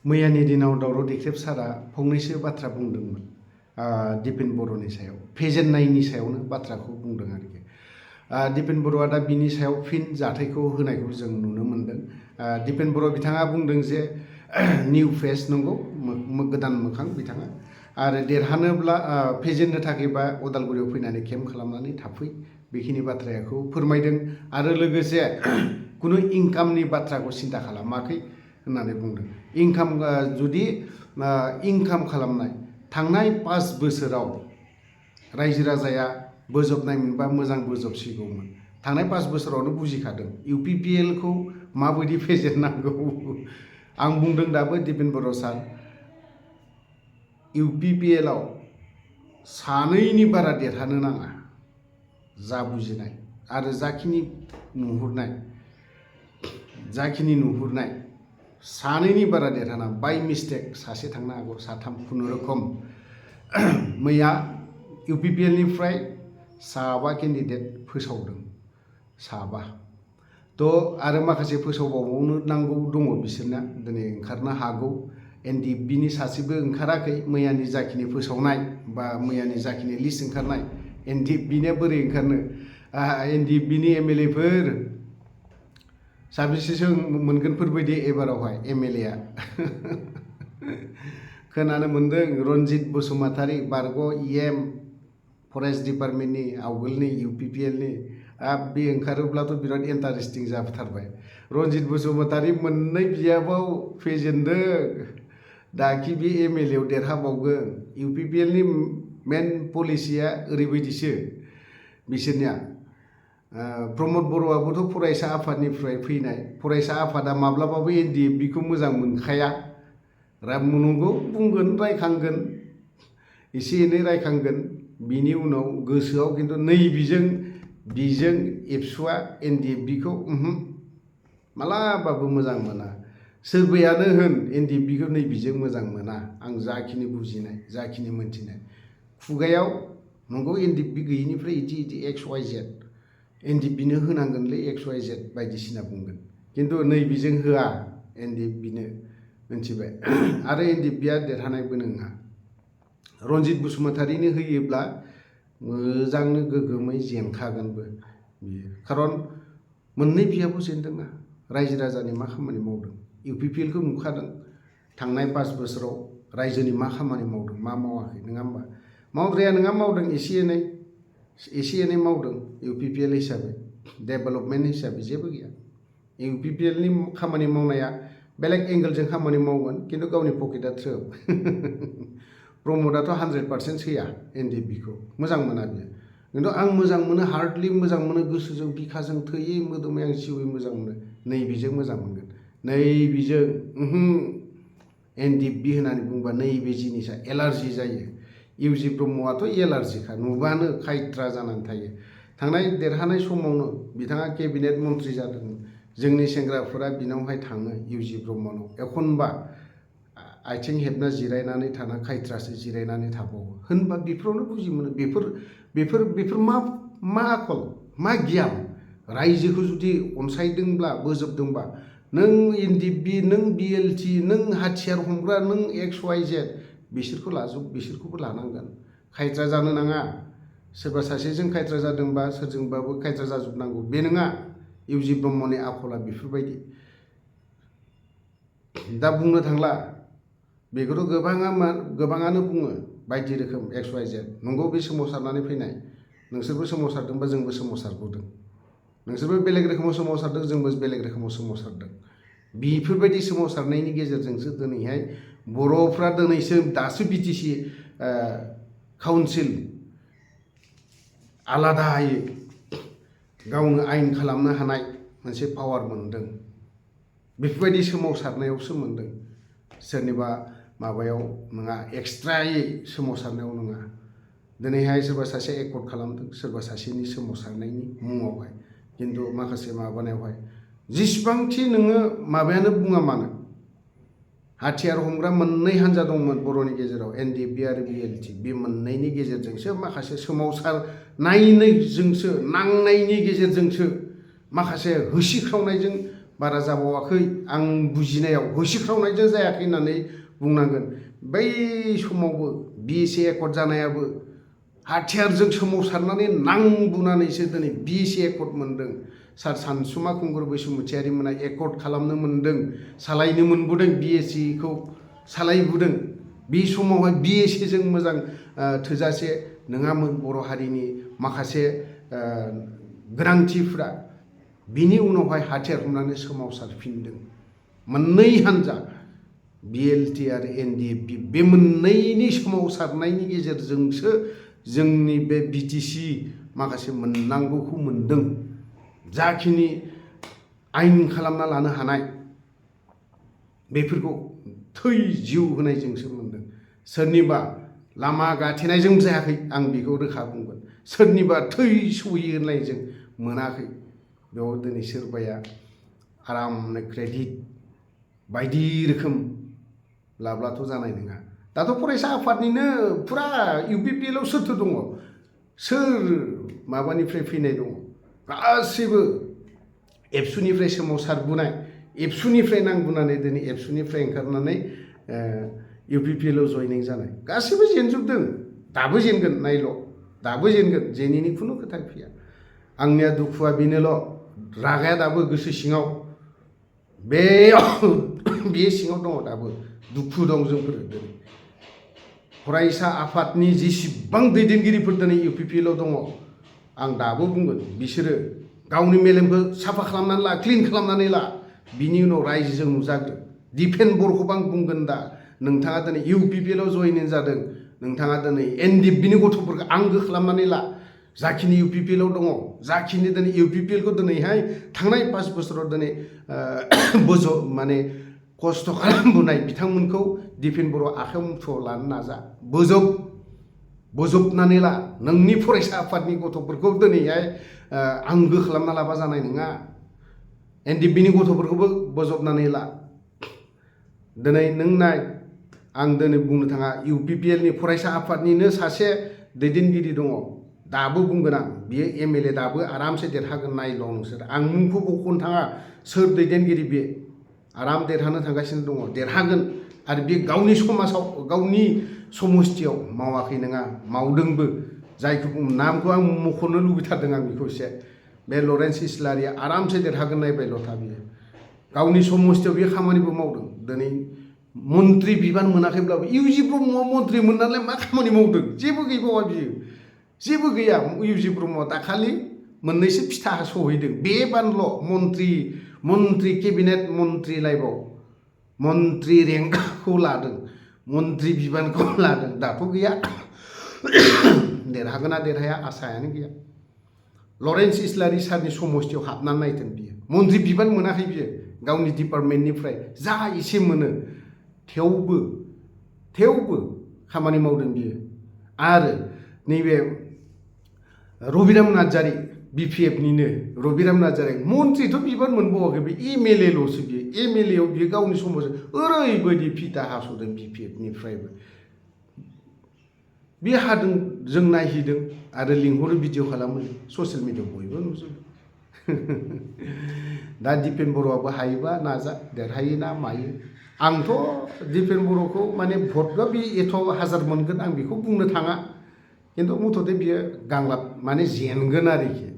मैयानि दिनाव दावराव देख्रेब सारा फंनैसो बाथ्रा बुंदोंमोन दिपेन बर'नि सायाव फेजेननायनि सायावनो बाथ्राखौ बुंदों आरोखि दिपेन बर'आ दा बिनि सायाव फिन जाथायखौ होनायखौ जों नुनो मोन्दों दिपेन बर' बिथाङा बुंदों जे निउ फेस नंगौ गोदान मोखां बिथाङा आरो देरहानोब्ला फेजेननो थाखायबा अदालगुरियाव फैनानै केम्प खालामनानै थाफै बेखिनि बाथ्राखौ फोरमायदों आरो लोगोसे कुनु इनकामनि बाथ्राखौ सिन्था खालामाखै होननानै बुंदों इनकाम जुदि इनकाम खालामनाय थांनाय 5 बोसोराव रायजो राजाया बोजबनाय मोनबा मोजां बोजबसिगौमोन थांनाय 5 बोसोरावनो बुजिखादों UPPL खौ माबायदि फेजेननांगौ आं बुंदों दाबो दिपेन बर' सार UPPL आव सानैनि बारा देरहानो नाङा जा बुजिनाय आरो जाखिनि नुहुरनाय सानैनि बारा देरहाना बाय मिस्टेक सासे थांनो हागौ साथाम खुनुरोखोम मैया UPPL निफ्राय साबा केन्डिडेट फोसावदों साबा आरो माखासे फोसावबावनो नांगौ दङ बिसोरना दिनै ओंखारनो हागौ NDP नि सासेबो ओंखाराखै मैयानि जाखिनि फोसावनाय बा मैयानि जाखिनि लिस्ट ओंखारनाय NDP नि बोरै ओंखारनो NDP नि MLA फोर साबेसेसो मोनगोनफोरबायदि एबारावहाय MLA आ खोनानो मोन्दों रनजित बसुमतारी बारग' EM फरेस्ट डिपार्टमेन्टनि आवगोलनि UPPL नि बे ओंखारोब्लाथ' बिराद इन्टारेस्टिं जाथारबाय रनजित बसुमतारी मोननै बियाबाव फेजेनदों दाखि बे MLA आव देरहाबावगोन UPPL नि मेन पलिसिया ओरैबायदिसो बिसोरनिया प्रमद बर'आबोथ' फरायसा आफादनिफ्राय फैनाय फरायसा आफादा माब्लाबाबो NDP खौ मोजां मोनखाया नंगौ बुंगोन रायखांगोन एसे एनै रायखांगोन बिनि उनाव गोसोआव खिन्थु बिजों एबसुआ NDP खौ मालाबाबो मोजां मोना सोरबायानो होन NDP खौ बिजों मोजां मोना आं जाखिनि बुजिनाय जाखिनि मोनथिनाय खुगायाव नंगौ NDP गैयिनिफ्राय इदि XYZ NDP नो होनांगोनलै XYZ बायदिसिना बुंगोन खिन्थु बिजों होआ NDP नो मिथिबाय आरो NDP आ देरहानायबो नङा रनजित बसुमतारीनो होयोब्ला मोजांनो गोगोमै जेनखागोनबो बियो खारन मोननै बियाबो जेनदोंना रायजो राजानि मा खामानि मावदों UPPL खौ नुखादों थांनाय 5 बोसोराव रायजोनि मा खामानि मावदों मा मावाखै नङा होमबा मावद्राया नङा मावदों एसे एनै मावदों UPPL हिसाबै डेभेलपमेन्ट हिसाबै जेबो गैया UPPL नि खामानि मावनाया बेलेग एंगेलजों खामानि मावगोन खिन्थु गावनि पकेटआ थ्रोब प्रमदाथ' 100% होया NDP खौ मोजां मोना बियो खिन्थु आं मोजां मोनो हार्डलि मोजां मोनो गोसोजों बिखाजों थैयै मोदोमै आं जिउयै मोजां मोनो नैबेजों मोजां मोनगोन नैबेजों NDP होननानै बुंबा नैबे जिनिसा एलार्जि जायो UG ब्रह्मआथ' एलार्जिखा नुबानो खायथ्रा जानानै थायो थांनाय देरहानाय समावनो बिथाङा केबिनेट मन्थ्रि जादोंमोन जोंनि सेंग्राफोरा बिनावहाय थाङो UG ब्रह्मनाव एखनबा आथिं हेबना जिरायनानै थाना खायथ्रासो जिरायनानै थाबावो होनबा बेफोरावनो बुजि मोनो बेफोर मा आखल मा गियान रायजोखौ जुदि अनसायदोंब्ला बोजबदोंबा नों NDP नों BLT नों हाथियार हमग्रा नों XYZ बिसोरखौबो लानांगोन खायथ्रा जानो नाङा सोरबा सासेजों खायथ्रा जादोंबा सोरजोंबाबो खायथ्रा जाजोबनांगौ बे नङा UG ब्रह्मनि आखला बेफोरबायदि दा बुंनो थांला बेखौथ' गोबाङानो बुङो बायदि रोखोम XYZ नंगौ बे सोमावसारनानै फैनाय नोंसोरबो सोमावसारदोंबा जोंबो सोमावसारबोदों नोंसोरबो बेलेग रोखोमाव सोमावसारदों जोंबो बेलेग रोखोमाव सोमावसारदों बेफोरबायदि सोमावसारनायनि गेजेरजोंसो दिनैहाय बर'फ्रा दासो BTC काउन्सिल आलादायै गावनो आयेन खालामनो हानाय मोनसे पावार मोनदों बेफोरबायदि सोमावसारनायावसो मोनदों सोरनिबा माबायाव नङा एक्सट्रायै सोमावसारनायाव नङा दिनैहाय सोरबा सासे एकर्ड खालामदों सोरबा सासेनि सोमावसारनायनि मुङावहाय खिन्थु माखासे माबानायावहाय जेसेबांथि नोङो माबायानो बुङा मानो हाथियार हमग्रा मोननै हान्जा दंमोन बर'नि गेजेराव NDP आरो BLT बे मोननैनि गेजेरजोंसो माखासे सोमावसारनायजोंसो नांनायनि गेजेरजोंसो माखासे होसिख्रावनायजों बारा जाबावाखै आं बुजिनायाव होसिख्रावनायजों जायाखै होननानै बुंनांगोन बै समावबो BSA एकर्ड जानायाबो हाथियारजों सोमावसारनानै नांबुनानैसो दिनै BSA एकर्ड मोनदों सार सानसुमा खुंगुर बैसुमुतियारि मोना एकर्ड खालामनो मोनदों सालायनो मोनबोदों BSAखौ सालायबोदों बे समावहाय BSAजों मोजां थोजासे नङामोन बर' हारिनि माखासे गोनांथिफ्रा बिनि उनावहाय हाथियार हमनानै सोमावसारफिनदों मोननै हान्जा BLT आरो NDFB बे मोननैनि सोमावसारनायनि गेजेरजोंसो जोंनि बे BTC माखासे मोननांगौखौ मोनदों जाखिनि आयेन खालामना लानो हानाय बेफोरखौ थै जिउ होनायजोंसो मोनदों सोरनिबा लामा गाथेनायजों जायाखै आं बेखौ रोखा बुंगोन सोरनिबा थै सौहैनायजों मोनाखै बेयाव दिनै सोरबाया आरामनो क्रेडिट बायदि रोखोम लाब्लाथ' जानाय नङा दाथ' फरायसा आफादनिनो फुरा UPPL आव सोरथो दङ सोर माबानिफ्राय फैनाय दङ गासैबो एबसुनिफ्राय सोमावसारबोनाय एबसुनिफ्राय नांबोनानै दिनै एबसुनिफ्राय ओंखारनानै UPPL आव जयनिं जानाय गासैबो जेनजोबदों दाबो जेनगोन नायल' दाबो जेनगोन जेनिनि खुनु खोथा फैया आंनिया दुखुआ बेनोल' रागाया दाबो गोसो सिङाव बे सिङाव दङ दाबो दुखु दं जोंफोर दिनै फरायसा आफादनि जेसेबां दैदेनगिरिफोर दिनै UPPL आव दङ आं दाबो बुंगोन बिसोरो गावनि मेलेमखौ साफा खालामनानै ला क्लिन खालामनानै ला बिनि उनाव रायजोजों नुजाग्रो दिपेन बर'खौबो आं बुंगोन दा नोंथाङा दिनै UPPL आव जयनिं जादों नोंथाङा दिनै NDFBनि गथ'फोरखौ आंगो खालामनानै ला जाखिनि UPPL आव दङ जाखिनि दिनै UPPL खौ दिनैहाय थांनाय 5 बोसोराव दिनै माने खस्थ' खालामबोनाय बिथांमोनखौ दिपेन बर' आखायाव मुथुआव लानो नाजा बोजबनानै ला नोंनि फरायसा आफादनि गथ'फोरखौ दिनैहाय आंगो खालामना लाबा जानाय नङा NDFBनि गथ'फोरखौबो बोजबनानै ला दिनै नों नाय आं दिनै बुंनो थाङा UPPL नि फरायसा आफादनिनो सासे दैदेनगिरि दङ दाबो बुंगोन आं बियो MLA दाबो आरामसे देरहागोन नायल' नोंसोर आं मुंखौ बख'नो थाङा सोर दैदेनगिरि बे आराम देरहानो थांगासिनो दङ देरहागोन आरो बे गावनि समाजाव गावनि समस्थियाव मावाखै नङा मावदोंबो जायखौ नामखौ आं मख'नो लुबैथारदों आं बेखौ एसे बे लरेन्स इस्लारिया आरामसे देरहागोन नायबायल'था बियो गावनि समस्थियाव बे खामानिबो मावदों दिनै मन्त्रि बिबान मोनाखैब्लाबो UG ब्रह्मआ मन्त्रि मोननानै मा खामानि मावदों जेबो गैबावा बियो जेबो गैया UG ब्रह्मआ दाखालि मोननैसो फिथा सहैदों बेबानल' मन्त्रि केबिनेट मन्त्रि लाइफआव मन्त्रि रेंकखौ लादों मन्त्रि बिबानखौ लादों दाथ' गैया देरहागोना देरहाया आसायानो गैया लरेन्स इस्लारि सारनि समस्थियाव हाबनानै नायथों बियो मन्त्रि बिबान मोनाखै बियो गावनि डिपार्टमेन्टनिफ्राय जा एसे मोनो थेवबो खामानि मावदों बियो आरो नैबे रबिराम नार्जारि BPFनिनो रबिराम नार्जारि मन्त्रिथ' बिबान मोनबावाखै बे MLAल'सो बियो MLA आव बियो गावनि समाव ओरैबायदि फिथा हास'दों BPFनिफ्रायबो बे हादों जों नायहैदों आरो लिंहरो भिडिअ खालामो ससियेल मिडियाआव बयबो नुजोबो दा दिपेन बर'आबो हायोबा नाजा देरहायो ना मायो आंथ' दिपेन बर'खौ माने भटबा बे एथ' हाजार मोनगोन आं बेखौ बुंनो थाङा खिन्थु मथ'ते बियो गांलाब माने जेनगोन आरोखि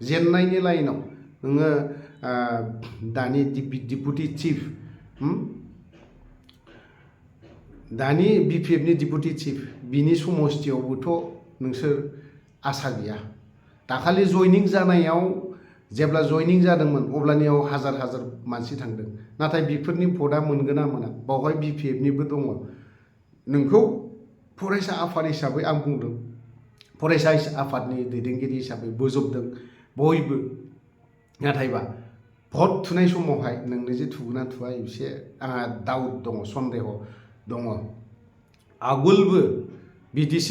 जेननायनि लाइनाव नोङो दानि डिपुटि चिफ दानि BPFनि डिपुटि चिफ बिनि समस्थियावबोथ' नोंसोर आसा गैया दाखालि जयनिं जानायाव जेब्ला जयनिं जादोंमोन अब्लानियाव हाजार मानसि थांदों नाथाय बेफोरनि भटआ मोनगोन ना मोना बावहाय BPFनिबो दङ नोंखौ फरायसा आफाद हिसाबै आं बुंदों फरायसा आफादनि दैदेनगिरि हिसाबै बोजबदों बयबो नाथायबा भट थुनाय समावहाय नोंनो जे थुगोना थुआ एसे आंहा डाउट दङ सन्देह दङ आगोलबो BTC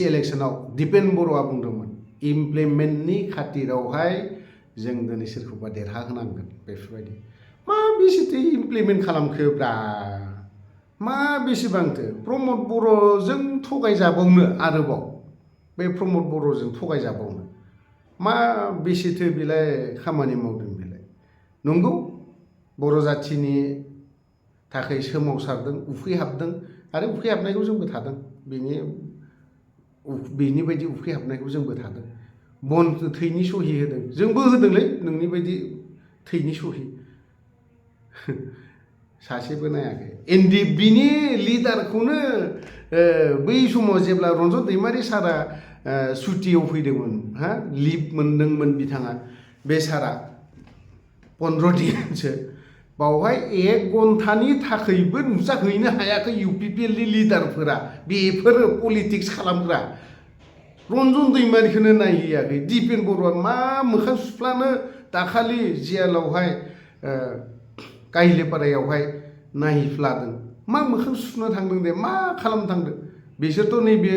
इलेक्सनाव दिपेन बर'आ बुंदोंमोन इमप्लिमेन्टनि खाथिरावहाय जों दिनै सोरखौबा देरहाहोनांगोन बेफोरबायदि मा बेसेथो इमप्लिमेन्ट खालामखोब्रा मा बेसेबांथो प्रमद बर'जों थगायजाबावनो आरोबाव बे प्रमद बर'जों थगायजाबावनो मा बेसेथो बेलाय खामानि मावदों नंगौ बर' जाथिनि थाखाय सोमावसारदों उखैहाबदों आरो उखैहाबनायखौ जोंबो थादों बेनि बायदि उखैहाबनायखौ जोंबो थादों बन थैनि सहि होदों जोंबो होदोंलै नोंनि बायदि थैनि सहि सासेबो नायाखै एनडिएफबिनि लिडारखौनो बै समाव जेब्ला रन्जन दैमारि सारा सुटियाव फैदोंमोन लिभ मोनदोंमोन बिथाङा बे सारा 15 दिनसो बावहाय 1 घन्टानि थाखायबो नुजाहैनो हायाखै इउपिपिएलनि लिडारफोरा बेफोरो पलिटिक्स खालामग्रा रन्जन दैमारिखौनो नायहैयाखै दिपेन बर'आ मा मोखां सुफ्लानो दाखालि जियालावहाय काहिलेपारायावहाय नायहैफ्लादों मा मोखां सुनो थांदों दे मा खालामनो थांदों बिसोरथ' नैबे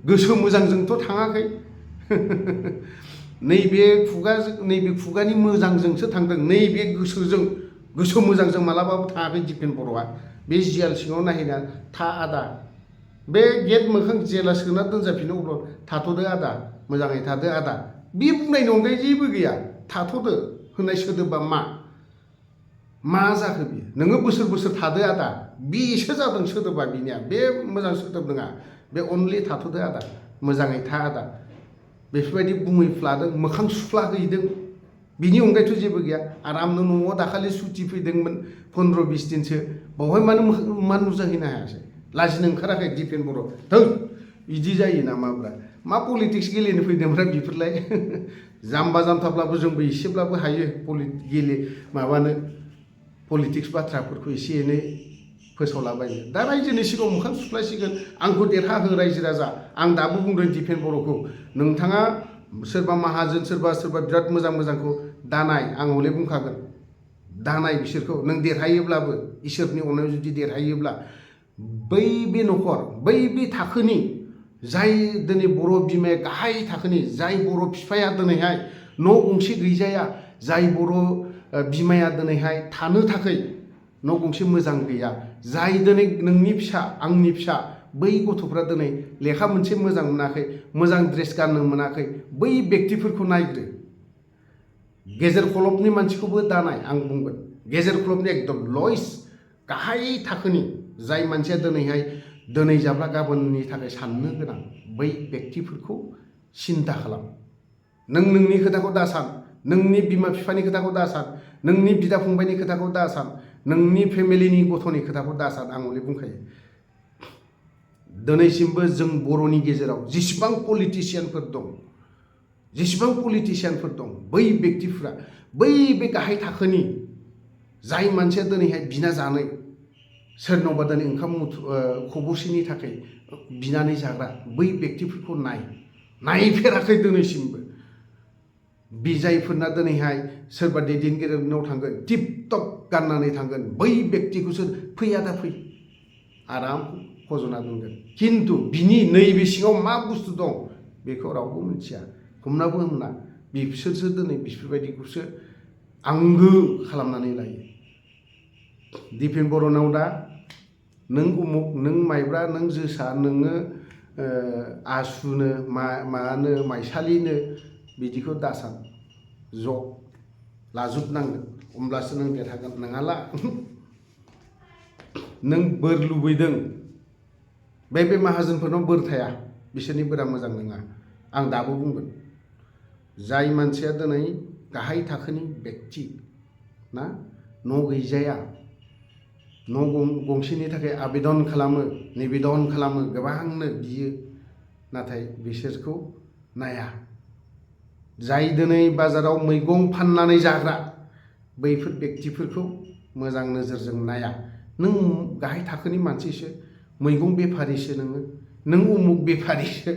गोसो मोजांजोंथ' थाङाखै नैबे खुगानि मोजांजोंसो थांदों नैबे गोसो मोजांजों मालाबाबो थाङाखै दिपेन बर'आ बे जियाल सिङाव नायहैना था आदा बे गेट मोखां जेला सोना दोनजाफिनो अब्ला थाथ'दो आदा मोजाङै थादो आदा बे बुंनायनि अनगायै जेबो गैया थाथ'दो होननाय सोदोबा मा जाखो बियो नोङो बोसोर थादो आदा बेसो जादों सोदोबा बिनिया बे मोजां सोदोब नङा बे अनलि थाथ'दो आदा मोजाङै था आदा बेफोरबायदि बुंहैफ्लादों मोखां सुफ्लाहैदों बिनि अनगायैथ' जेबो गैया आरामनो न'आव दाखालि सुटि फैदोंमोन 15-20 दिनसो बावहाय मानो नुजाहैनो हायासै लाजिनो ओंखाराखै दिपेन बर' थौ बिदि जायो नामाब्रा मा पलिटिक्स गेलेनो फैदोंब्रा बेफोरलाय जाम्बा जाम्थाब्लाबो जोंबो एसेब्लाबो हायो माबानो पलिटिक्स बाथ्राफोरखौ एसे एनै फोसावलाबायो दा रायजोनि सिगाङाव मोखां सुफ्लायसिगोन आंखौ देरहाहो रायजो राजा आं दाबो बुंदों दिपेन बर'खौ नोंथाङा सोरबा माहाजोन सोरबा बिराद मोजांखौ दानाय आं हले बुंखागोन दानाय बिसोरखौ नों देरहायोब्लाबो इसोरनि अननायाव जुदि देरहायोब्ला बै बे न'खर बै बे थाखोनि जाय दिनै बर' बिमाया गाहाय थाखोनि जाय बर' बिफाया दिनैहाय न' गंसे गैजाया जाय बर' बिमाया दिनैहाय थानो थाखाय न' गंसे मोजां गैया जाय दिनै नोंनि फिसा आंनि फिसा बै गथ'फ्रा दिनै लेखा मोनसे मोजां मोनाखै मोजां ड्रेस गाननो मोनाखै बै व्यक्तिफोरखौ नायग्रो गेजेर खलबनि मानसिखौबो दानाय आं बुंगोन गेजेर खलबनि एकदम लयेस्ट गाहाय थाखोनि जाय मानसिया दिनै जाब्ला गाबोननि थाखाय साननो गोनां बै व्यक्तिफोरखौ सिन्था खालाम नोंनि खोथाखौ दासान नोंनि बिमा बिफानि खोथाखौ दासान नोंनि बिदा फंबायनि खोथाखौ दासान नोंनि फेमिलिनि गथ'नि खोथाखौ दासान आं हले बुंखायो दिनैसिमबो जों बर'नि गेजेराव जेसेबां पलिटिशियानफोर दं बै व्यक्तिफ्रा बै बे गाहाय थाखोनि जाय मानसिया दिनैहाय बिना जानाय सोरनावबा दिनै ओंखाम खब'सेनि थाखाय बिनानै जाग्रा बै व्यक्तिफोरखौ नायफेराखै दिनैसिमबो जायफोरना दिनैहाय सोरबा दैदेनगिरिनाव थांगोन टिप टप गाननानै थांगोन बै व्यक्तिखौसो फै आदा फै आराम फज'ना दोनगोन खिन्थु बिनि नैबे सिङाव मा बुस्थु दं बेखौ रावबो मिथिया हमनाबो मोना बिसोरसो दिनै बेफोरबायदिखौसो आंगो खालामनानै लायो दिपेन बर'नाव दा नों उमुक नों माइब्रा नों जोसा नोङो आसुनो मानो माइसालिनो बिदिखौ दासान ज' लाजोबनांगोन होमब्लासो नों देरहागोन नङाला नों बोर लुबैदों बे माहाजोनफोरनाव बोर थाया बिसोरनि बोरा मोजां नङा आं दाबो बुंगोन जाय मानसिया दिनै गाहाय थाखोनि व्यक्ति ना न' गैजाया न' गंसेनि थाखाय आबेदन खालामो निबेदन खालामो गोबांनो बियो नाथाय बिसोरखौ नाया जाय दिनै बाजाराव मैगं फाननानै जाग्रा बैफोर व्यक्तिफोरखौ मोजां नोजोरजों नाया नों गाहाय थाखोनि मानसिसो मैगं बेफारिसो नों उमुक बेफारिसो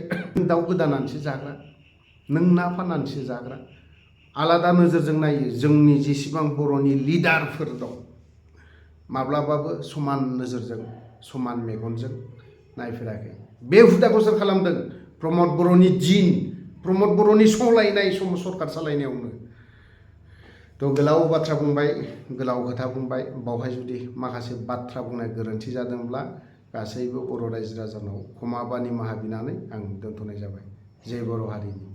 दाउ गोदानानैसो जाग्रा नों ना फाननानैसो जाग्रा आलादा नोजोरजों नायो जोंनि जेसेबां बर'नि लिडारफोर दं माब्लाबाबो समान नोजोरजों समान मेगनजों नायफेराखै बे हुदाखौ सोर खालामदों प्रमद बर'नि प्रमद बर'नि संलायनाय सरकार सालायनायावनो तो गोलाव बाथ्रा बुंबाय गोलाव खोथा बुंबाय बावहाय जुदि माखासे बाथ्रा बुंनाय गोरोन्थि जादोंब्ला गासैबो बर' रायजो राजानाव क्षमा बा निमाहा बिनानै आं दोनथ'नाय जाबाय जय बर' हारिनि